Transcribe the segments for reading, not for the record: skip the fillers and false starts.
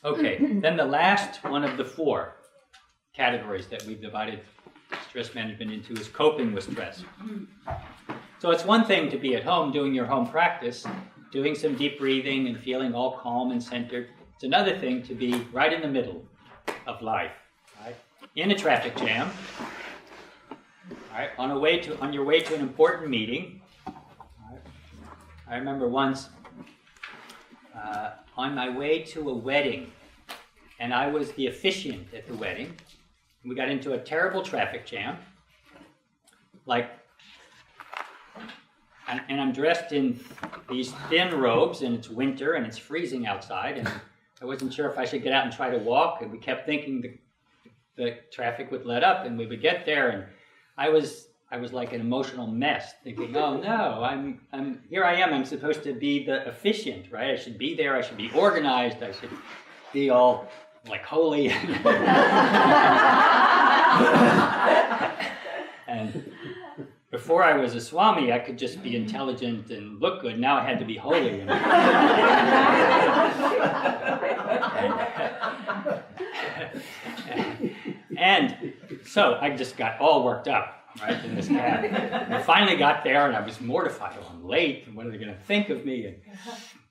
Okay, then the last one of the four categories that we've divided stress management into is coping with stress. So it's one thing to be at home doing your home practice, doing some deep breathing and feeling all calm and centered. It's another thing to be right in the middle of life, right? In a traffic jam, right? On your way to an important meeting. Right? I remember once on my way to a wedding, and I was the officiant at the wedding. We got into a terrible traffic jam, and I'm dressed in these thin robes, and it's winter, and it's freezing outside, and I wasn't sure if I should get out and try to walk, and we kept thinking the traffic would let up, and we would get there, and I was like an emotional mess, thinking, oh no, I'm here I am, I'm supposed to be the officiant, right? I should be there, I should be organized, I should be all like holy. And before I was a Swami, I could just be intelligent and look good. Now I had to be holy. And so I just got all worked up, right, in this cab. I finally got there, and I was mortified. Oh, I'm late, and what are they going to think of me?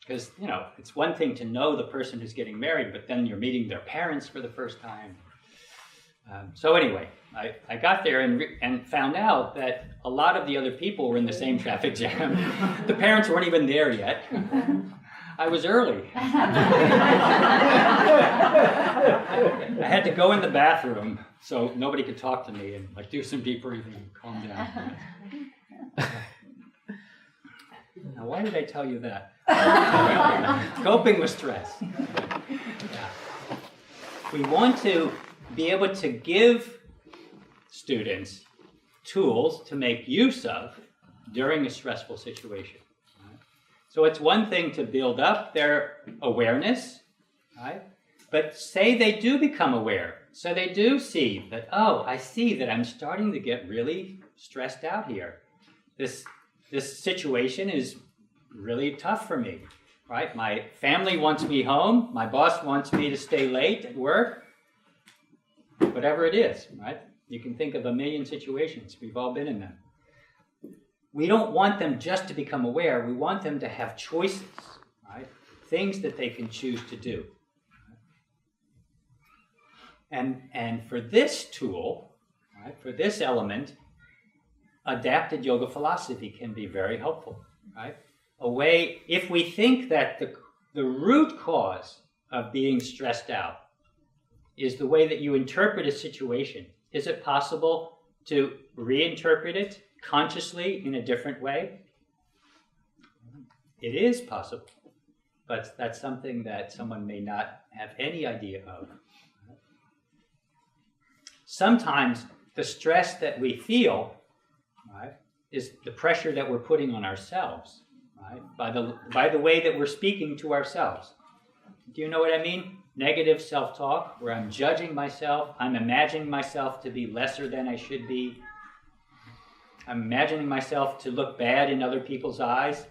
Because, it's one thing to know the person who's getting married, but then you're meeting their parents for the first time. So anyway, I got there and found out that a lot of the other people were in the same traffic jam. The parents weren't even there yet. I was early. I had to go in the bathroom so nobody could talk to me and do some deep breathing and calm down. Now, why did I tell you that? Coping with stress. Yeah. We want to be able to give students tools to make use of during a stressful situation. Right? So it's one thing to build up their awareness, right? But say they do become aware, so they do see that, oh, I see that I'm starting to get really stressed out here. This situation is really tough for me, right? My family wants me home, my boss wants me to stay late at work, whatever it is, right? You can think of a million situations. We've all been in them. We don't want them just to become aware. We want them to have choices, right? Things that they can choose to do. And for this tool, right, for this element, adapted yoga philosophy can be very helpful, right? A way, if we think that the root cause of being stressed out is the way that you interpret a situation, is it possible to reinterpret it consciously in a different way? It is possible, but that's something that someone may not have any idea of. Sometimes the stress that we feel, right, is the pressure that we're putting on ourselves, right, by the way that we're speaking to ourselves. Do you know what I mean? Negative self-talk, where I'm judging myself, I'm imagining myself to be lesser than I should be. I'm imagining myself to look bad in other people's eyes,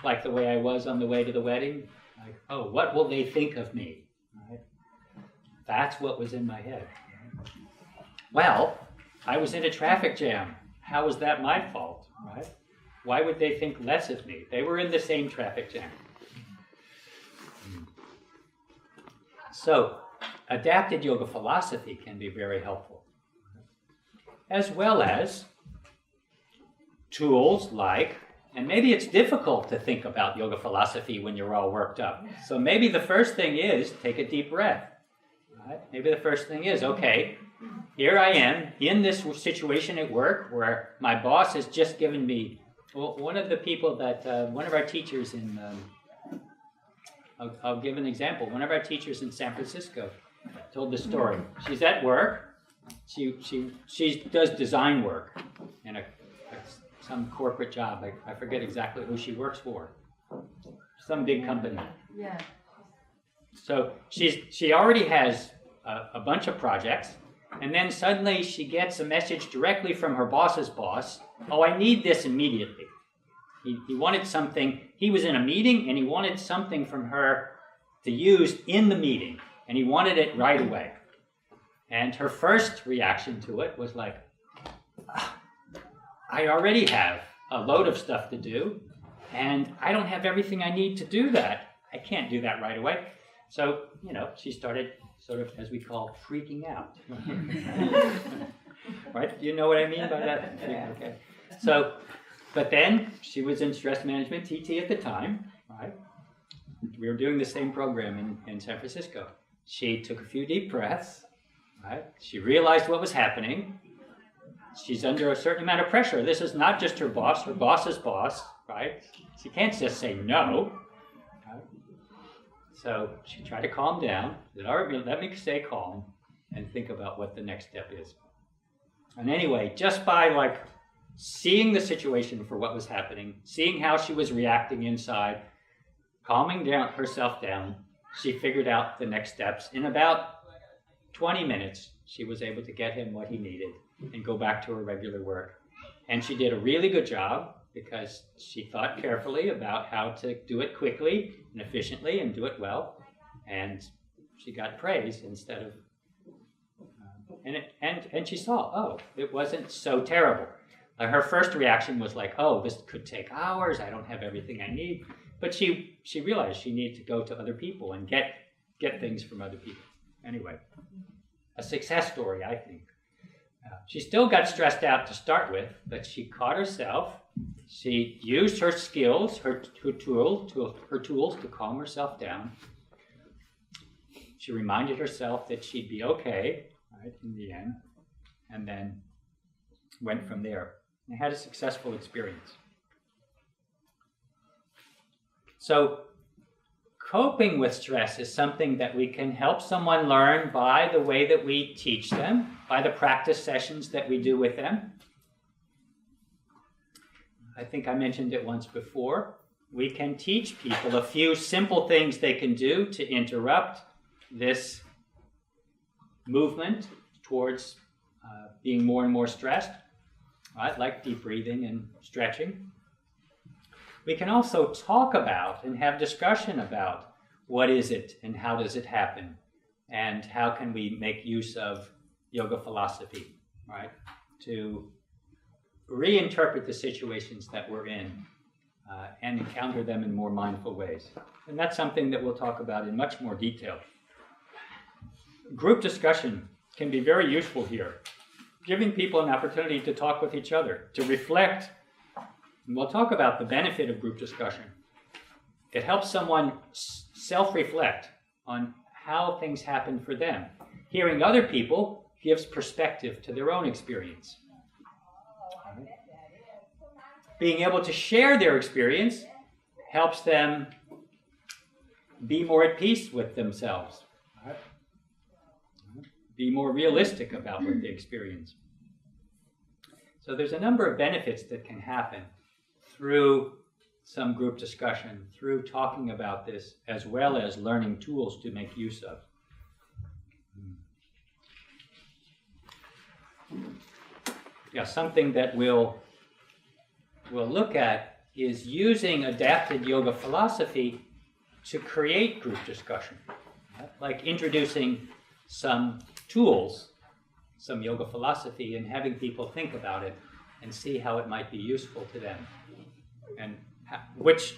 like the way I was on the way to the wedding. Like, oh, what will they think of me? Right? That's what was in my head. Well, I was in a traffic jam. How was that my fault, right? Why would they think less of me? They were in the same traffic jam. So, adapted yoga philosophy can be very helpful, as well as tools like, and maybe it's difficult to think about yoga philosophy when you're all worked up. So maybe the first thing is take a deep breath. Right? Maybe the first thing is, okay, here I am in this situation at work where my boss has just given me, well, one of the people that, one of our teachers in, I'll give an example. One of our teachers in San Francisco told the story. She's at work. She does design work in some corporate job. I forget exactly who she works for. Some big company. Yeah. So she already has a bunch of projects, and then suddenly she gets a message directly from her boss's boss. Oh, I need this immediately. He wanted something. He was in a meeting, and he wanted something from her to use in the meeting. and he wanted it right away. And her first reaction to it was like, I already have a load of stuff to do, and I don't have everything I need to do that. I can't do that right away. So, she started sort of, as we call, freaking out. Right? Do you know what I mean by that? Yeah. Okay. So, but then she was in stress management TT at the time, right? We were doing the same program in San Francisco. She took a few deep breaths, right? She realized what was happening. She's under a certain amount of pressure. This is not just her boss's boss, right? She can't just say no. Right? So she tried to calm down. Said, all right, let me stay calm and think about what the next step is. And anyway, just by seeing the situation for what was happening, seeing how she was reacting inside, calming herself down, she figured out the next steps. In about 20 minutes, she was able to get him what he needed and go back to her regular work. And she did a really good job because she thought carefully about how to do it quickly and efficiently and do it well. And she got praise instead of... And she saw, it wasn't so terrible. Her first reaction was like, this could take hours. I don't have everything I need. But she realized she needed to go to other people and get things from other people. Anyway, a success story, I think. She still got stressed out to start with, but she caught herself. She used her skills, her tools to calm herself down. She reminded herself that she'd be okay, right, in the end, and then went from there and had a successful experience. So coping with stress is something that we can help someone learn by the way that we teach them, by the practice sessions that we do with them. I think I mentioned it once before. We can teach people a few simple things they can do to interrupt this movement towards being more and more stressed, right? Like deep breathing and stretching. We can also talk about and have discussion about what is it and how does it happen and how can we make use of yoga philosophy, right, to reinterpret the situations that we're in and encounter them in more mindful ways. And that's something that we'll talk about in much more detail. Group discussion can be very useful here, giving people an opportunity to talk with each other, to reflect. And we'll talk about the benefit of group discussion. It helps someone self-reflect on how things happen for them. Hearing other people gives perspective to their own experience. Being able to share their experience helps them be more at peace with themselves. Be more realistic about what they experience. So there's a number of benefits that can happen through some group discussion, through talking about this, as well as learning tools to make use of. Yeah, something that we'll look at is using adapted yoga philosophy to create group discussion, like introducing some tools, some yoga philosophy, and having people think about it and see how it might be useful to them, and which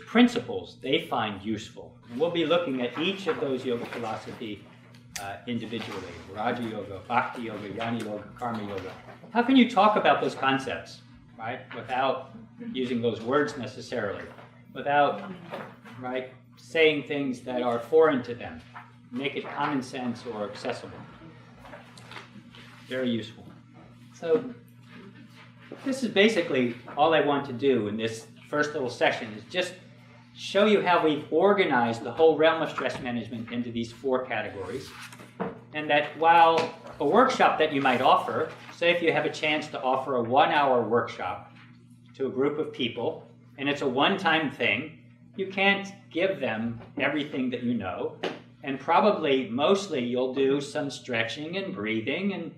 principles they find useful. And we'll be looking at each of those yoga philosophy individually: Raja Yoga, Bhakti Yoga, Jnana Yoga, Karma Yoga. How can you talk about those concepts, right, without using those words necessarily, without, right, saying things that are foreign to them? Make it common sense or accessible. Very useful. So this is basically all I want to do in this first little session, is just show you how we've organized the whole realm of stress management into these 4 categories. And that while a workshop that you might offer, say if you have a chance to offer a 1-hour workshop to a group of people, and it's a one-time thing, you can't give them everything that you know. And probably, mostly, you'll do some stretching and breathing and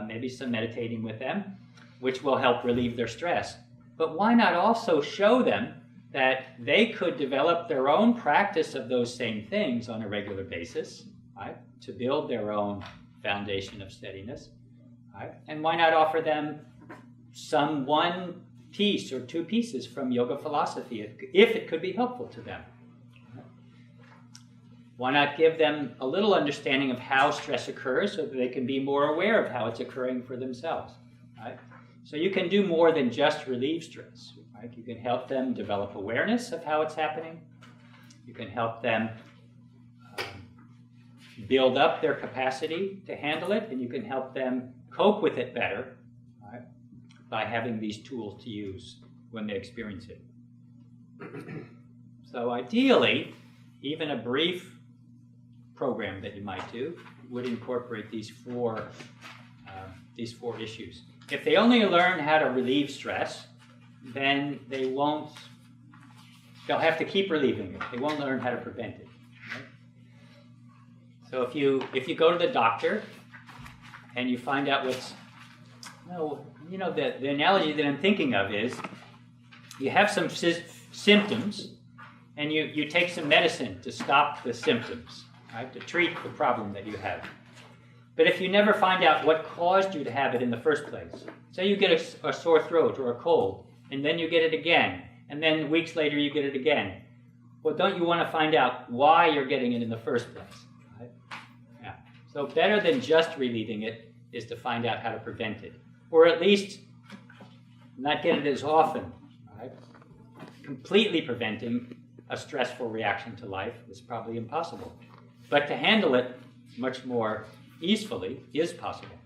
maybe some meditating with them, which will help relieve their stress. But why not also show them that they could develop their own practice of those same things on a regular basis, right, to build their own foundation of steadiness. Right? And why not offer them some one piece or two pieces from yoga philosophy if it could be helpful to them? Why not give them a little understanding of how stress occurs so that they can be more aware of how it's occurring for themselves? Right? So you can do more than just relieve stress. Right? You can help them develop awareness of how it's happening. You can help them build up their capacity to handle it, and you can help them cope with it better, right, by having these tools to use when they experience it. So ideally, even a brief program that you might do would incorporate these four issues. If they only learn how to relieve stress, then they'll have to keep relieving it. They won't learn how to prevent it. Right? So if you go to the doctor and you find out the analogy that I'm thinking of is you have some symptoms and you take some medicine to stop the symptoms, right, to treat the problem that you have. But if you never find out what caused you to have it in the first place, say you get a sore throat or a cold, and then you get it again, and then weeks later you get it again, well, don't you want to find out why you're getting it in the first place? Right? Yeah. So better than just relieving it is to find out how to prevent it, or at least not get it as often. Right? Completely preventing a stressful reaction to life is probably impossible. But to handle it much more easily is possible.